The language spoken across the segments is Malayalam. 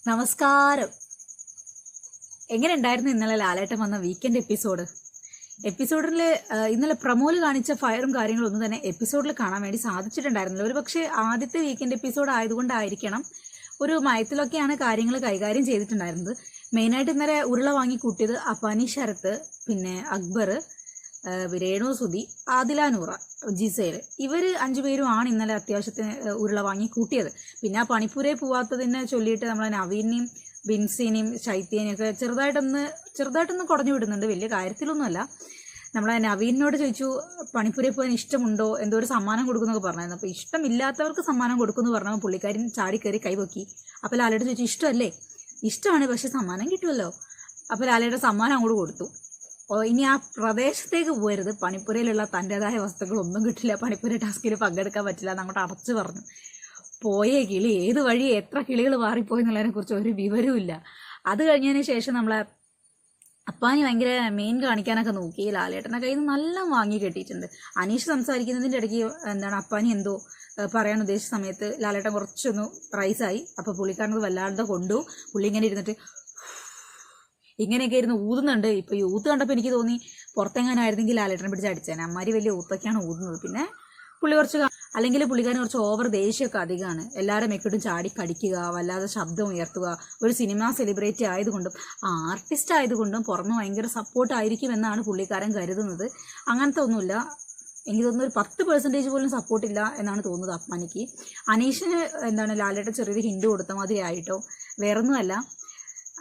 നമസ്കാരം. എങ്ങനെ ഉണ്ടായിരുന്നു ഇന്നലെ ലാലേട്ടൻ വന്ന വീക്കെൻഡ് എപ്പിസോഡിൽ ഇന്നലെ പ്രമോല് കാണിച്ച ഫയറും കാര്യങ്ങളും ഒന്നും തന്നെ എപ്പിസോഡിൽ കാണാൻ വേണ്ടി സാധിച്ചിട്ടുണ്ടായിരുന്നില്ല. ഒരു പക്ഷേ ആദ്യത്തെ വീക്കെൻഡ് എപ്പിസോഡ് ആയതുകൊണ്ടായിരിക്കണം ഒരു മയത്തിലൊക്കെയാണ് കാര്യങ്ങൾ കൈകാര്യം ചെയ്തിട്ടുണ്ടായിരുന്നത്. മെയിനായിട്ട് ഇന്നലെ ഉരുള വാങ്ങി കൂട്ടിയത് അപ്പാനി ശരത്ത്, പിന്നെ അക്ബർ, രേണു സുധി, ആദില നൂറ, ജിസേൽ, ഇവര് 5 പേരുമാണ് ഇന്നലെ അത്യാവശ്യത്തിന് ഉരുള വാങ്ങി കൂട്ടിയത്. പിന്നെ ആ പണിപ്പുരയെ പോവാത്തതിനെ ചൊല്ലിയിട്ട് നമ്മളെ നവീനെയും ബിൻസിനെയും ശൈത്യേനെയും ഒക്കെ ചെറുതായിട്ടൊന്ന് കുടഞ്ഞു വിടുന്നുണ്ട്. വലിയ കാര്യത്തിലൊന്നുമല്ല. നമ്മളെ നവീനോട് ചോദിച്ചു പണിപ്പുരയിൽ പോകാൻ ഇഷ്ടമുണ്ടോ, എന്തോ ഒരു സമ്മാനം കൊടുക്കുന്നൊക്കെ പറഞ്ഞായിരുന്നു. അപ്പോൾ ഇഷ്ടമില്ലാത്തവർക്ക് സമ്മാനം കൊടുക്കുമെന്ന് പറഞ്ഞപ്പോൾ പുള്ളിക്കാരൻ ചാടിക്കയറി കൈവക്കി. അപ്പോൾ ലാലേട്ട് ചോദിച്ചു ഇഷ്ടമല്ലേ? ഇഷ്ടമാണ്, പക്ഷെ സമ്മാനം കിട്ടുമല്ലോ. അപ്പോൾ ലാലേട്ട് സമ്മാനം അങ്ങോട്ട് കൊടുത്തു. ഇനി ആ പ്രദേശത്തേക്ക് പോകരുത്, പണിപ്പുരയിലുള്ള തൻ്റെതായ വസ്തുക്കളൊന്നും കിട്ടില്ല, പണിപ്പുര ടാസ്കിൽ പങ്കെടുക്കാൻ പറ്റില്ല എന്ന് അങ്ങോട്ട് അടച്ചു പറഞ്ഞു. പോയേ കിളി ഏത് വഴി എത്ര കിളികൾ മാറിപ്പോയി എന്നുള്ളതിനെ കുറിച്ച് ഒരു വിവരവുമില്ല. അത് കഴിഞ്ഞതിന് ശേഷം നമ്മളെ അപ്പാനി ഭയങ്കര മെയിൻ കാണിക്കാനൊക്കെ നോക്കി. ലാലേട്ടൻ്റെ കയ്യിൽ നിന്ന് നല്ല വാങ്ങി കെട്ടിയിട്ടുണ്ട്. അനീഷ് സംസാരിക്കുന്നതിൻ്റെ ഇടയ്ക്ക് അപ്പാനി എന്തോ പറയാൻ ഉദ്ദേശിച്ച സമയത്ത് ലാലേട്ടൻ കുറച്ചൊന്ന് റൈസായി. അപ്പോൾ പുള്ളിക്കാരനത് വല്ലാതെ കൊണ്ടു. പുള്ളി ഇങ്ങനെ ഇരുന്നിട്ട് ഇങ്ങനെയൊക്കെ ഇരുന്ന് ഊതുന്നുണ്ട്. ഇപ്പോൾ ഈ ഊത്ത് കണ്ടപ്പോൾ എനിക്ക് തോന്നി പുറത്തെങ്ങാനായിരുന്നെങ്കിൽ ലാലേട്ടനെ പിടിച്ച് അടിച്ചേനെ. അമ്മാരി വലിയ ഊത്തൊക്കെയാണ് ഊതുന്നത്. പിന്നെ പുള്ളി അല്ലെങ്കിൽ പുള്ളിക്കാരൻ കുറച്ച് ഓവർ ദേഷ്യമൊക്കെ അധികമാണ്. എല്ലാവരും മെക്കിട്ടും ചാടി കടിക്കുക, വല്ലാതെ ശബ്ദം ഉയർത്തുക. ഒരു സിനിമ സെലിബ്രിറ്റി ആയതുകൊണ്ടും ആർട്ടിസ്റ്റ് ആയതുകൊണ്ടും പുറമെ ഭയങ്കര സപ്പോർട്ടായിരിക്കും എന്നാണ് പുള്ളിക്കാരൻ കരുതുന്നത്. അങ്ങനത്തെ ഒന്നുമില്ല. എനിക്ക് തോന്നുന്നു ഒരു 10% പോലും സപ്പോർട്ടില്ല എന്നാണ് തോന്നുന്നത് അപ്പാനിക്ക്. അനീഷിന് ലാലേട്ടൻ ചെറിയൊരു ഹിൻഡ് കൊടുത്ത മാതിരി ആയിട്ടോ, വേറൊന്നുമല്ല.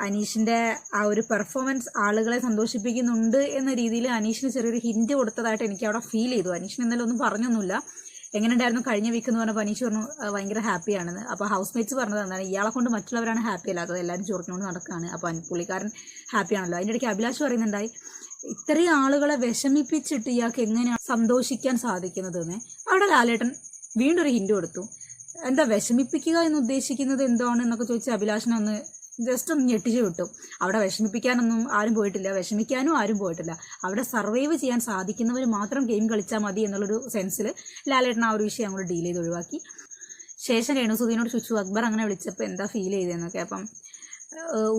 അനീഷിൻ്റെ ആ ഒരു പെർഫോമൻസ് ആളുകളെ സന്തോഷിപ്പിക്കുന്നുണ്ട് എന്ന രീതിയിൽ അനീഷിന് ചെറിയൊരു ഹിൻഡ് കൊടുത്തതായിട്ട് എനിക്ക് അവിടെ ഫീൽ ചെയ്തു. അനീഷിന് ഇന്നലെ ഒന്നും പറഞ്ഞൊന്നുമില്ല. എങ്ങനെ ഉണ്ടായിരുന്നു കഴിഞ്ഞ വീക്ക് എന്ന് പറഞ്ഞപ്പോൾ അനീഷ് പറഞ്ഞു ഭയങ്കര ഹാപ്പിയാണെന്ന്. അപ്പോൾ ഹൗസ് മേറ്റ്സ് പറഞ്ഞത് എന്താണ്, ഇയാളെ കൊണ്ട് മറ്റുള്ളവരാണ് ഹാപ്പി അല്ലാത്തത്, എല്ലാവരും ചൊറിഞ്ഞുകൊണ്ട് നടക്കുകയാണ്. അപ്പോൾ പുള്ളിക്കാരൻ ഹാപ്പിയാണല്ലോ. അതിൻ്റെ ഇടയ്ക്ക് അഭിലാഷ് പറയുന്നുണ്ടായി ഇത്രയും ആളുകളെ വിഷമിപ്പിച്ചിട്ട് ഇയാൾക്ക് എങ്ങനെയാണ് സന്തോഷിക്കാൻ സാധിക്കുന്നതെന്ന്. അവിടെ ലാലേട്ടൻ വീണ്ടും ഒരു ഹിൻഡ് കൊടുത്തു. എന്താ വിഷമിപ്പിക്കുക എന്ന് ഉദ്ദേശിക്കുന്നത് എന്താണ് എന്നൊക്കെ ചോദിച്ച് അഭിലാഷിനെ ഒന്ന് ജസ്റ്റ് ഒന്ന് ഞെട്ടിച്ചു വിട്ടു. അവിടെ വിഷമിപ്പിക്കാനൊന്നും ആരും പോയിട്ടില്ല, വിഷമിക്കാനും ആരും പോയിട്ടില്ല. അവിടെ സർവൈവ് ചെയ്യാൻ സാധിക്കുന്നവർ മാത്രം ഗെയിം കളിച്ചാൽ മതി എന്നുള്ളൊരു സെൻസിൽ ലാലേട്ടൻ ആ ഒരു വിഷയം അങ്ങോട്ട് ഡീൽ ചെയ്ത് ഒഴിവാക്കി. ശേഷം രേണുസുധീനോട് ചോദിച്ചു അക്ബർ അങ്ങനെ വിളിച്ചപ്പോൾ എന്താ ഫീൽ ചെയ്തതെന്നൊക്കെ. അപ്പം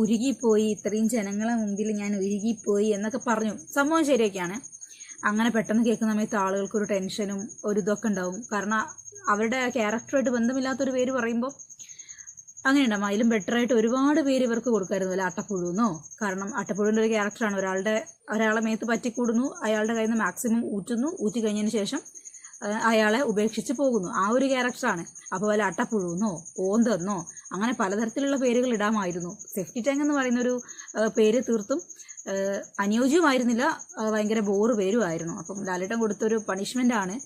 ഉരുകിപ്പോയി, ഇത്രയും ജനങ്ങളെ മുമ്പിൽ ഞാൻ ഉരുകിപ്പോയി എന്നൊക്കെ പറഞ്ഞു. സംഭവം ശരിയൊക്കെയാണ്. അങ്ങനെ പെട്ടെന്ന് കേൾക്കുന്ന സമയത്ത് ആളുകൾക്കൊരു ടെൻഷനും ഒരു ഇതൊക്കെ ഉണ്ടാവും. കാരണം അവരുടെ ക്യാരക്ടറായിട്ട് ബന്ധമില്ലാത്തൊരു പേര് പറയുമ്പോൾ അങ്ങനെ ഉണ്ടാവും. അതിലും ബെറ്ററായിട്ട് ഒരുപാട് പേര് ഇവർക്ക് കൊടുക്കാമായിരുന്നില്ല. അട്ടപ്പുഴുന്നോ, കാരണം അട്ടപ്പുഴുവിൻ്റെ ഒരു ക്യാരക്ടറാണ്. ഒരാളെ മേത്ത് പറ്റിക്കൂടുന്നു, അയാളുടെ കയ്യിൽ നിന്ന് മാക്സിമം ഊറ്റി കഴിഞ്ഞതിന് ശേഷം അയാളെ ഉപേക്ഷിച്ച് പോകുന്നു. ആ ഒരു ക്യാരക്ടറാണ്. അപ്പോൾ വല്ല അട്ടപ്പുഴുന്നോ ഓന്തെന്നോ അങ്ങനെ പലതരത്തിലുള്ള പേരുകൾ ഇടാമായിരുന്നു. സേഫ്റ്റി ടാങ്ക് എന്ന് പറയുന്നൊരു പേര് തീർത്തും അനുയോജ്യമായിരുന്നില്ല, ഭയങ്കര ബോറ് പേരുമായിരുന്നു. അപ്പം ലാലേട്ടൻ കൊടുത്തൊരു പണിഷ്മെൻ്റാണ്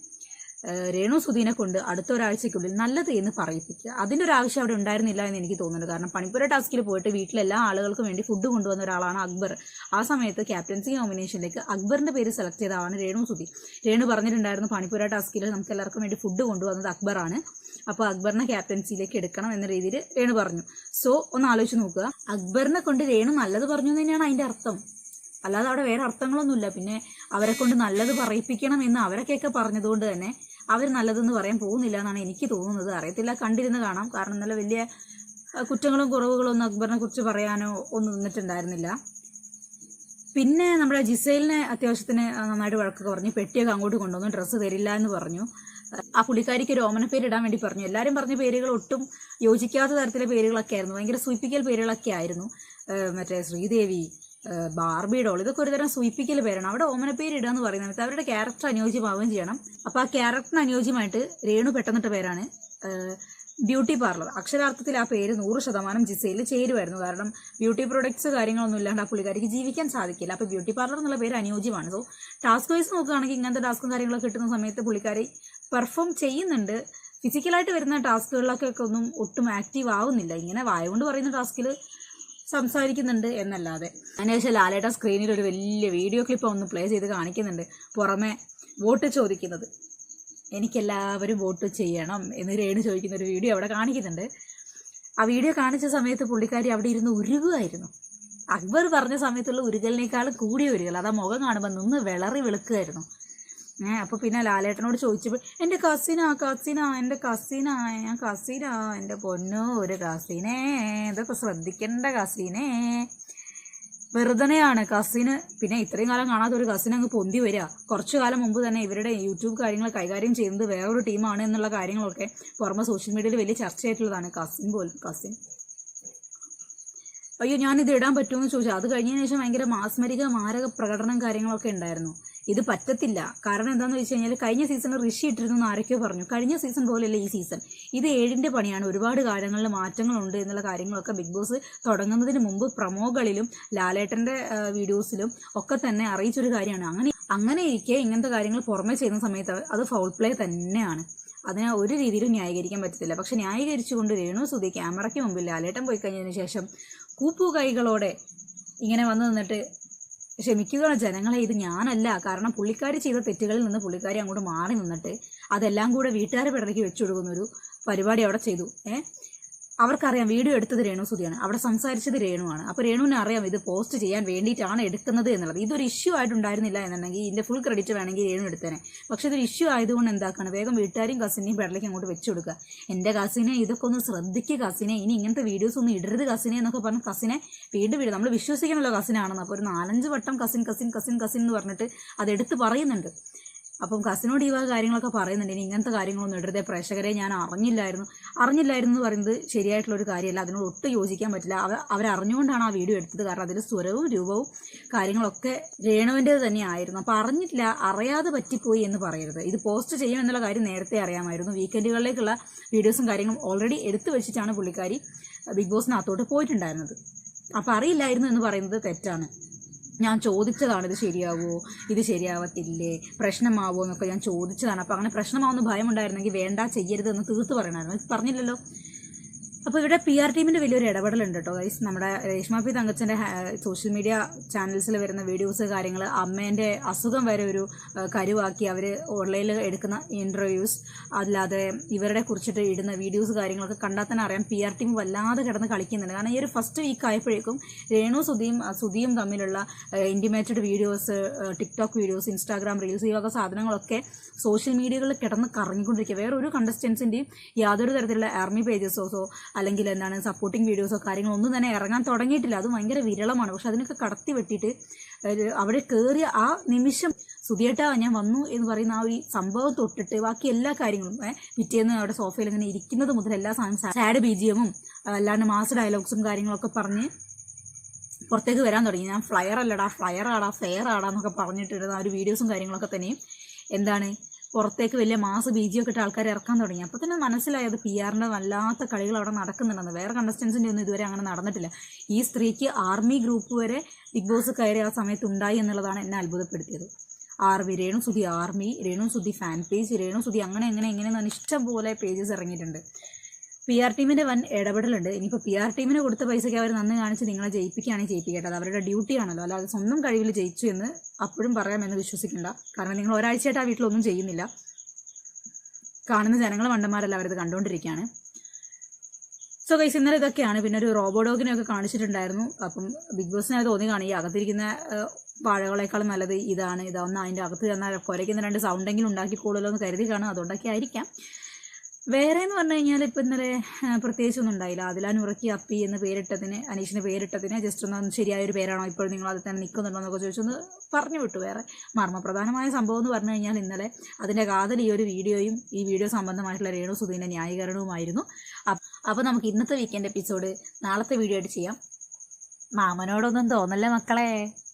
രേണു സുധീനെ കൊണ്ട് അടുത്ത ഒരാഴ്ചയ്ക്കുള്ളിൽ നല്ലത് എന്ന് പറയിപ്പിക്കുക. അതിൻ്റെ ഒരു ആവശ്യം അവിടെ ഉണ്ടായിരുന്നില്ല എന്ന് എനിക്ക് തോന്നുന്നുണ്ട്. കാരണം പണിപ്പുര ടാസ്കിൽ പോയിട്ട് വീട്ടിലെല്ലാ ആളുകൾക്കും വേണ്ടി ഫുഡ് കൊണ്ടുവന്ന ഒരാളാണ് അക്ബർ. ആ സമയത്ത് ക്യാപ്റ്റൻസി നോമിനേഷനിലേക്ക് അക്ബറിൻ്റെ പേര് സെലക്ട് ചെയ്തതാണ് രേണു സുധി. രേണു പറഞ്ഞിട്ടുണ്ടായിരുന്നു പണിപ്പുര ടാസ്കിൽ നമുക്ക് എല്ലാവർക്കും വേണ്ടി ഫുഡ് കൊണ്ടുവന്നത് അക്ബറാണ്, അപ്പോൾ അക്ബറിനെ ക്യാപ്റ്റൻസിയിലേക്ക് എടുക്കണം എന്ന രീതിയിൽ രേണു പറഞ്ഞു. സോ ഒന്ന് ആലോചിച്ച് നോക്കുക, അക്ബറിനെ കൊണ്ട് രേണു നല്ലത് പറഞ്ഞു എന്ന് തന്നെയാണ് അതിൻ്റെ അർത്ഥം. അല്ലാതെ അവിടെ വേറെ അർത്ഥങ്ങളൊന്നുമില്ല. പിന്നെ അവരെ കൊണ്ട് നല്ലത് പറയിപ്പിക്കണം എന്ന് അവരൊക്കെയൊക്കെ പറഞ്ഞതുകൊണ്ട് തന്നെ അവർ നല്ലതെന്ന് പറയാൻ പോകുന്നില്ല എന്നാണ് എനിക്ക് തോന്നുന്നത്. അറിയത്തില്ല, കണ്ടിരുന്ന് കാണാം. കാരണം നല്ല വലിയ കുറ്റങ്ങളും കുറവുകളും ഒന്നും അക്ബറിനെ കുറിച്ച് പറയാനോ ഒന്നും നിന്നിട്ടുണ്ടായിരുന്നില്ല. പിന്നെ നമ്മുടെ ജിസേലിനെ അത്യാവശ്യത്തിന് നന്നായിട്ട് വഴക്കൊക്കെ പറഞ്ഞു. പെട്ടിയൊക്കെ അങ്ങോട്ട് കൊണ്ടുവന്നു, ഡ്രസ്സ് തരില്ല എന്ന് പറഞ്ഞു. ആ പുള്ളിക്കാരിക്ക് ഒരു ഓമന പേര് ഇടാൻ വേണ്ടി പറഞ്ഞു. എല്ലാവരും പറഞ്ഞ പേരുകൾ ഒട്ടും യോജിക്കാത്ത തരത്തിലെ പേരുകളൊക്കെ ആയിരുന്നു. ഭയങ്കര സൂയിപ്പിക്കൽ പേരുകളൊക്കെ ആയിരുന്നു. മറ്റേ ശ്രീദേവി, ബാർബി ഡോൾ, ഇതൊക്കെ ഒരുതരം സൂയിപ്പിക്കൽ പേരാണ്. അവിടെ ഓമന പേര് ഇടുക എന്ന് പറയുന്നത് അവരുടെ ക്യാരക്ടർ അനുയോജ്യമാവുകയും ചെയ്യണം. അപ്പോൾ ആ ക്യാരക്ടറിന് അനുയോജ്യമായിട്ട് രേണു പെട്ടെന്നിട്ട പേരാണ് ബ്യൂട്ടി പാർലർ. അക്ഷരാർത്ഥത്തിൽ ആ പേര് 100% ജിസയിൽ ചേരുമായിരുന്നു. കാരണം ബ്യൂട്ടി പ്രൊഡക്ട്സ് കാര്യങ്ങളൊന്നും ഇല്ലാണ്ട് ആ പുള്ളിക്കാരിക്ക് ജീവിക്കാൻ സാധിക്കില്ല. അപ്പോൾ ബ്യൂട്ടി പാർലർ എന്നുള്ള പേര് അനുയോജ്യമാണ്. സോ ടാസ്ക് വൈസ് നോക്കുകയാണെങ്കിൽ ഇങ്ങനത്തെ ടാസ്കും കാര്യങ്ങളൊക്കെ കിട്ടുന്ന സമയത്ത് പുള്ളിക്കാരി പെർഫോം ചെയ്യുന്നുണ്ട്. ഫിസിക്കലായിട്ട് വരുന്ന ടാസ്കുകളിലൊക്കെ ഒന്നും ഒട്ടും ആക്റ്റീവ് ആവുന്നില്ല. ഇങ്ങനെ വായ കൊണ്ട് പറയുന്ന ടാസ്കിൽ സംസാരിക്കുന്നുണ്ട് എന്നല്ലാതെ. അതിനുശേഷം ലാലേട്ട സ്ക്രീനിൽ ഒരു വലിയ വീഡിയോ ക്ലിപ്പ് ഒന്ന് പ്ലേ ചെയ്ത് കാണിക്കുന്നുണ്ട്. പുറമെ വോട്ട് ചോദിക്കുന്നത്, എനിക്കെല്ലാവരും വോട്ട് ചെയ്യണം എന്ന് രേണു ചോദിക്കുന്ന ഒരു വീഡിയോ അവിടെ കാണിക്കുന്നുണ്ട്. ആ വീഡിയോ കാണിച്ച സമയത്ത് പുള്ളിക്കാരി അവിടെ ഇരുന്ന് ഉരുകുമായിരുന്നു. അക്ബർ പറഞ്ഞ സമയത്തുള്ള ഉരുകലിനേക്കാളും കൂടിയ ഉരുകൽ. അതാ മുഖം കാണുമ്പോൾ നിന്ന് വിളറി വെളുക്കുമായിരുന്നു. അപ്പോൾ പിന്നെ ലാലേട്ടനോട് ചോദിച്ചപ്പോൾ എൻ്റെ കസിനാ എൻ്റെ കസിനാ എൻ്റെ പൊന്നോ ഒരു കസിനേ, ഇതൊക്കെ ശ്രദ്ധിക്കേണ്ട കസിനേ, വെറുതെയാണ് കസിന്. പിന്നെ ഇത്രയും കാലം കാണാത്ത ഒരു കസിൻ അങ്ങ് പൊന്തി വരിക. കുറച്ചു കാലം മുമ്പ് തന്നെ ഇവരുടെ യൂട്യൂബ് കാര്യങ്ങൾ കൈകാര്യം ചെയ്യുന്നത് വേറൊരു ടീമാണ് എന്നുള്ള കാര്യങ്ങളൊക്കെ പുറമെ സോഷ്യൽ മീഡിയയിൽ വലിയ ചർച്ചയായിട്ടുള്ളതാണ്. കസിൻ അയ്യോ ഞാനിത് ഇടാൻ പറ്റുമെന്ന് ചോദിച്ചാൽ അത് കഴിഞ്ഞതിന് ശേഷം ഭയങ്കര മാരക പ്രകടനം കാര്യങ്ങളൊക്കെ ഉണ്ടായിരുന്നു. ഇത് പറ്റത്തില്ല. കാരണം എന്താണെന്ന് വെച്ച് കഴിഞ്ഞാൽ കഴിഞ്ഞ സീസണിൽ ഋഷി ഇട്ടിരുന്നു ആരൊക്കെയോ പറഞ്ഞു. കഴിഞ്ഞ സീസൺ പോലെയല്ല ഈ സീസൺ. ഇത് 7ന്റെ പണിയാണ്. ഒരുപാട് കാര്യങ്ങളിൽ മാറ്റങ്ങളുണ്ട് എന്നുള്ള കാര്യങ്ങളൊക്കെ ബിഗ് ബോസ് തുടങ്ങുന്നതിന് മുമ്പ് പ്രൊമോകളിലും ലാലേട്ടൻ്റെ വീഡിയോസിലും ഒക്കെ തന്നെ അറിയിച്ചൊരു കാര്യമാണ്. അങ്ങനെ ഇരിക്കെ ഇങ്ങനത്തെ കാര്യങ്ങൾ പുറമെ ചെയ്യുന്ന സമയത്ത് അത് ഫൗൾ പ്ലേ തന്നെയാണ്. അതിനെ ഒരു രീതിയിലും ന്യായീകരിക്കാൻ പറ്റത്തില്ല. പക്ഷെ ന്യായീകരിച്ചുകൊണ്ട് രേണു സുധി ക്യാമറയ്ക്ക് മുമ്പിൽ ലാലേട്ടൻ പോയി കഴിഞ്ഞതിന് ശേഷം കൂപ്പുകൈകളോടെ ഇങ്ങനെ വന്നു നിന്നിട്ട് ക്ഷമിക്കുക ജനങ്ങളെ, ഇത് ഞാനല്ല. കാരണം പുള്ളിക്കാരി ചെയ്ത തെറ്റുകളിൽ നിന്ന് പുള്ളിക്കാരി അങ്ങോട്ട് മാറി നിന്നിട്ട് അതെല്ലാം കൂടെ വീട്ടുകാരെ പിടലേക്ക് വെച്ചു കൊടുക്കുന്നൊരു പരിപാടി അവിടെ ചെയ്തു. അവർക്കറിയാം വീഡിയോ എടുത്തത് രേണു സുധിയാണ്, അവിടെ സംസാരിച്ചത് രേണുവാണ്. അപ്പോൾ രേണുവിനെ അറിയാം ഇത് പോസ്റ്റ് ചെയ്യാൻ വേണ്ടിയിട്ടാണ് എടുക്കുന്നത് എന്നുള്ളത്. ഇതൊരു ഇഷ്യൂ ആയിട്ടുണ്ടായിരുന്നില്ല എന്നുണ്ടെങ്കിൽ ഇതിൻ്റെ ഫുൾ ക്രെഡിറ്റ് വേണമെങ്കിൽ രേണു എടുത്തേനെ. പക്ഷെ ഇതൊരു ഇഷ്യൂ ആയതുകൊണ്ട് എന്താക്കണം, വേഗം വീട്ടുകാരെയും കസിനെയും പെടലേക്ക് അങ്ങോട്ട് വെച്ചു കൊടുക്കുക. എൻ്റെ കസിനെ ഇതൊക്കെ ഒന്ന് ശ്രദ്ധിക്കുക കസിനെ, ഇനി ഇങ്ങനത്തെ വീഡിയോസ് ഒന്നും ഇടരുത് കസിനെ എന്നൊക്കെ പറഞ്ഞ് കസിനെ വീണ്ടും നമ്മൾ വിശ്വസിക്കണമല്ലോ കസിനാണെന്ന്. അപ്പോൾ ഒരു 4-5 വട്ടം കസിൻ എന്ന് പറഞ്ഞിട്ട് അതെടുത്ത് പറയുന്നുണ്ട്. അപ്പം കസിനോട് ഈ വക കാര്യങ്ങളൊക്കെ പറയുന്നുണ്ട്. ഇനി ഇങ്ങനത്തെ കാര്യങ്ങളൊന്നും ഇടരുതേ പ്രേക്ഷകരെ, ഞാൻ അറിഞ്ഞില്ലായിരുന്നു എന്ന് പറയുന്നത് ശരിയായിട്ടുള്ളൊരു കാര്യമല്ല. അതിനോട് ഒട്ടും യോജിക്കാൻ പറ്റില്ല. അവരറിഞ്ഞുകൊണ്ടാണ് ആ വീഡിയോ എടുത്തത്. കാരണം അതിൽ സ്വരവും രൂപവും കാര്യങ്ങളൊക്കെ രേണുവിൻ്റേത് തന്നെയായിരുന്നു. അപ്പോൾ അറിയാതെ പറ്റിപ്പോയി എന്ന് പറയരുത്. ഇത് പോസ്റ്റ് ചെയ്യും എന്നുള്ള കാര്യം നേരത്തെ അറിയാമായിരുന്നു. വീക്കെൻഡുകളിലേക്കുള്ള വീഡിയോസും കാര്യങ്ങളും ഓൾറെഡി എടുത്തു വെച്ചിട്ടാണ് പുള്ളിക്കാരി ബിഗ് ബോസിനകത്തോട്ട് പോയിട്ടുണ്ടായിരുന്നത്. അപ്പോൾ അറിയില്ലായിരുന്നു എന്ന് പറയുന്നത് തെറ്റാണ്. ഞാൻ ചോദിച്ചതാണ് ഇത് ശരിയാവുമോ, ഇത് ശരിയാവത്തില്ലേ, പ്രശ്നമാവുമോ എന്നൊക്കെ ഞാൻ ചോദിച്ചതാണ്. അപ്പോൾ അങ്ങനെ പ്രശ്നമാവുന്ന ഭയം ഉണ്ടായിരുന്നെങ്കിൽ വേണ്ട ചെയ്യരുതെന്ന് തീർത്ത് പറയണമായിരുന്നു. ഇത് പറഞ്ഞില്ലല്ലോ. അപ്പോൾ ഇവിടെ PR ടീമിൻ്റെ വലിയൊരു ഇടപെടലുണ്ട് കേട്ടോ ഗൈസ്. നമ്മുടെ രേഷ്മ പി തങ്കച്ചൻ്റെ സോഷ്യൽ മീഡിയ ചാനൽസിൽ വരുന്ന വീഡിയോസ് കാര്യങ്ങൾ, അമ്മേൻ്റെ അസുഖം വരെ ഒരു കരുവാക്കി അവർ ഓൺലൈനിൽ എടുക്കുന്ന ഇൻ്റർവ്യൂസ്, അല്ലാതെ ഇവരുടെ കുറിച്ചിട്ട് ഇടുന്ന വീഡിയോസ് കാര്യങ്ങളൊക്കെ കണ്ടാൽ തന്നെ അറിയാം PR ടീം വല്ലാതെ കിടന്ന് കളിക്കുന്നുണ്ട്. കാരണം ഈ ഒരു ഫസ്റ്റ് വീക്ക് ആയപ്പോഴേക്കും രേണു സുധിയും തമ്മിലുള്ള intimated videos, TikTok videos, Instagram reels, ഈ വക സാധനങ്ങളൊക്കെ സോഷ്യൽ മീഡിയകളിൽ കിടന്ന് കറങ്ങിക്കൊണ്ടിരിക്കുക. വേറൊരു കണ്ടസ്റ്റൻസിൻ്റെയും യാതൊരു തരത്തിലുള്ള ആർമി പേജസോസോ അല്ലെങ്കിൽ എന്താണ് സപ്പോർട്ടിങ് വീഡിയോസോ കാര്യങ്ങളൊന്നും തന്നെ ഇറങ്ങാൻ തുടങ്ങിയിട്ടില്ല. അത് ഭയങ്കര വിരളമാണ്. പക്ഷെ അതിനൊക്കെ കടത്തി വെട്ടിയിട്ട് അവിടെ കയറിയ ആ നിമിഷം സുധിയേട്ടാ ഞാൻ വന്നു എന്ന് പറയുന്ന ആ ഒരു സംഭവം തൊട്ടിട്ട് ബാക്കി എല്ലാ കാര്യങ്ങളും പിറ്റേന്ന് അവിടെ സോഫയിൽ ഇങ്ങനെ ഇരിക്കുന്നത് മുതൽ എല്ലാ സാധനവും സാഡ് BGM അല്ലാണ്ട് മാസ് ഡയലോഗ്സും കാര്യങ്ങളൊക്കെ പറഞ്ഞ് പുറത്തേക്ക് വരാൻ തുടങ്ങി. ഞാൻ ഫ്ലയർ അല്ലടാ, ഫെയർ ആടാ എന്നൊക്കെ പറഞ്ഞിട്ടിരുന്ന ആ ഒരു വീഡിയോസും കാര്യങ്ങളൊക്കെ തന്നെയും എന്താണ് പുറത്തേക്ക് വലിയ മാസ് BGM ഒക്കെ ഇട്ട് ആൾക്കാർ ഇറക്കാൻ തുടങ്ങി. അപ്പോൾ തന്നെ മനസ്സിലായത് PR-ന്റെ വല്ലാത്ത കളികൾ അവിടെ നടക്കുന്നുണ്ടെന്ന്. വേറെ കണ്ടസ്റ്റൻസിൻ്റെ ഒന്നും ഇതുവരെ അങ്ങനെ നടന്നിട്ടില്ല. ഈ സ്ത്രീക്ക് ആർമി ഗ്രൂപ്പ് വരെ ബിഗ് ബോസ് കയറി ആ സമയത്ത് ഉണ്ടായി എന്നുള്ളതാണ് എന്നെ അത്ഭുതപ്പെടുത്തിയത്. Renu Sudhi army, Renu Sudhi fan page, Renu Sudhi അങ്ങനെ ഇഷ്ടം പോലെ പേജസ് ഇറങ്ങിയിട്ടുണ്ട്. PR ടീമിൻ്റെ വൻ ഇടപെടലുണ്ട്. ഇനിയിപ്പോൾ PR ടീമിന് കൊടുത്ത പൈസയ്ക്ക് അവർ നന്ദി കാണിച്ച് നിങ്ങളെ ജയിപ്പിക്കുകയാണെങ്കിൽ ജയിപ്പിക്കട്ടെ. അത് അവരുടെ ഡ്യൂട്ടിയാണല്ലോ. അല്ലാതെ സ്വന്തം കഴിവിൽ ജയിച്ചു എന്ന് അപ്പോഴും പറയാമെന്ന് വിശ്വസിക്കേണ്ട. കാരണം നിങ്ങൾ ഒരാഴ്ചയായിട്ട് ആ വീട്ടിലൊന്നും ചെയ്യുന്നില്ല. കാണുന്ന ജനങ്ങൾ മണ്ടന്മാരല്ല, അവരത് കണ്ടുകൊണ്ടിരിക്കുകയാണ്. സോ ഗൈസ് ഇന്നലെ ഇതൊക്കെയാണ്. പിന്നെ ഒരു റോബോഡോഗിനെയൊക്കെ കാണിച്ചിട്ടുണ്ടായിരുന്നു. അപ്പം ബിഗ് ബോസിനെ അത് തോന്നി കാണും ഈ അകത്തിരിക്കുന്ന വാഴകളേക്കാളും നല്ലത് ഇതൊന്ന് അതിൻ്റെ അകത്ത് ചെന്നാൽ കുരയ്ക്കുന്ന 2 സൗണ്ടെങ്കിലും ഉണ്ടാക്കിക്കോളൂല്ലോ എന്ന് കരുതി കാണും. അതുകൊണ്ടൊക്കെ ആയിരിക്കാം. വേറെ എന്ന് പറഞ്ഞു കഴിഞ്ഞാൽ ഇപ്പം ഇന്നലെ പ്രത്യേകിച്ചൊന്നും ഉണ്ടായില്ല. അതിലാനുറക്കി അപ്പി എന്ന് പേരിട്ടതിന്, അനീഷിന് പേരിട്ടതിന് ജസ്റ്റ് ഒന്ന് ശരിയായൊരു പേരാണോ, ഇപ്പോൾ നിങ്ങൾ അതിൽ തന്നെ നിൽക്കുന്നുണ്ടോ എന്നൊക്കെ ചോദിച്ചൊന്ന് പറഞ്ഞു വിട്ടു. വേറെ മർമ്മപ്രധാനമായ സംഭവം എന്ന് പറഞ്ഞു കഴിഞ്ഞാൽ ഇന്നലെ അതിൻ്റെ കാതൽ ഈ ഒരു വീഡിയോയും ഈ വീഡിയോ സംബന്ധമായിട്ടുള്ള രേണു സുധീൻ്റെ ന്യായീകരണവുമായിരുന്നു. അപ്പോൾ നമുക്ക് ഇന്നത്തെ വീക്കെൻഡ് എപ്പിസോഡ് നാളത്തെ വീഡിയോ ആയിട്ട് ചെയ്യാം. മാമനോടൊന്നും തോന്നല്ലേ മക്കളെ.